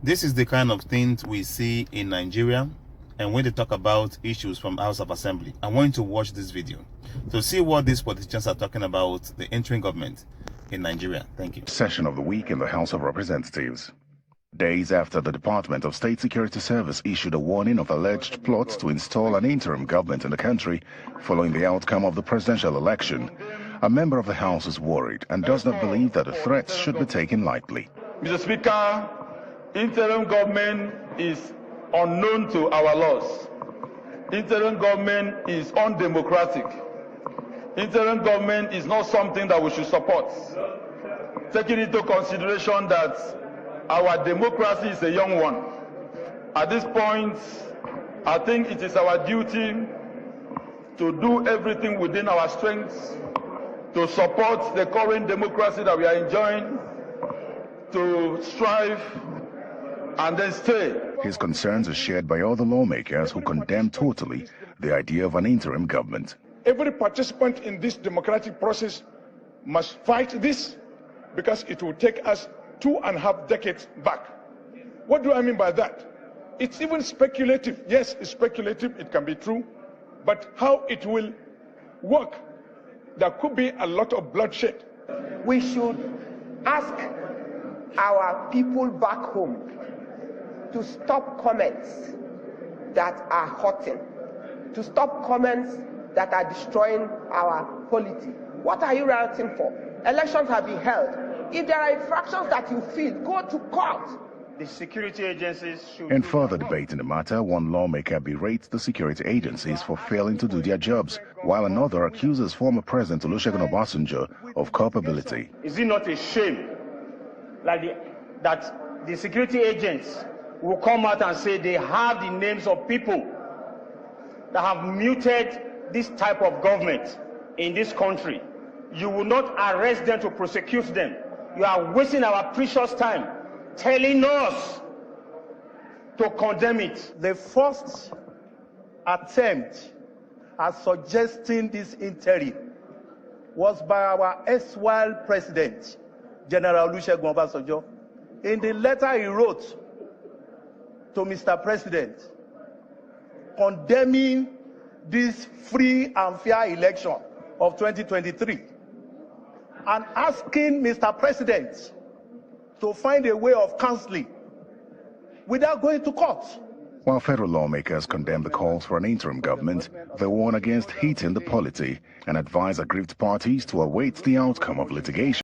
This is the kind of things we see in Nigeria, and when they talk about issues from House of Assembly. I want you to watch this video to see what these politicians are talking about the interim government in Nigeria. Thank you. Session of the week in the House of Representatives. Days after the Department of State Security Service issued a warning of alleged plots to install an interim government in the country following the outcome of the presidential election, a member of the House is worried and does not believe that the threats should be taken lightly. Mr. Speaker, interim government is unknown to our laws. Interim government is undemocratic. Interim government is not something that we should support. Taking into consideration that our democracy is a young one. At this point, I think it is our duty to do everything within our strength to support the current democracy that we are enjoying, to strive and then stay. His concerns are shared by other lawmakers who condemn totally the idea of an interim government. Every participant in this democratic process must fight this because it will take us 2.5 decades back. What do I mean by that? It's even speculative. Yes, it's speculative, it can be true, but how it will work, there could be a lot of bloodshed. We should ask our people back home to stop comments that are hurting, to stop comments that are destroying our polity. What are you rioting for? Elections have been held. If there are infractions that you feel, go to court. The security agencies should... In further debate in the matter, one lawmaker berates the security agencies for failing to do their jobs, while another accuses former President Olusegu Obasanjo of culpability. Is it not a shame that the security agents will come out and say they have the names of people that have muted this type of government in this country? You will not arrest them to prosecute them. You are wasting our precious time telling us to condemn it. The first attempt at suggesting this interim was by our erstwhile president, General Olusegu Obasanjo, in the letter he wrote to Mr. President, condemning this free and fair election of 2023 and asking Mr. President to find a way of counseling without going to court. While federal lawmakers condemn the calls for an interim government, they warn against heating the polity and advise aggrieved parties to await the outcome of litigation.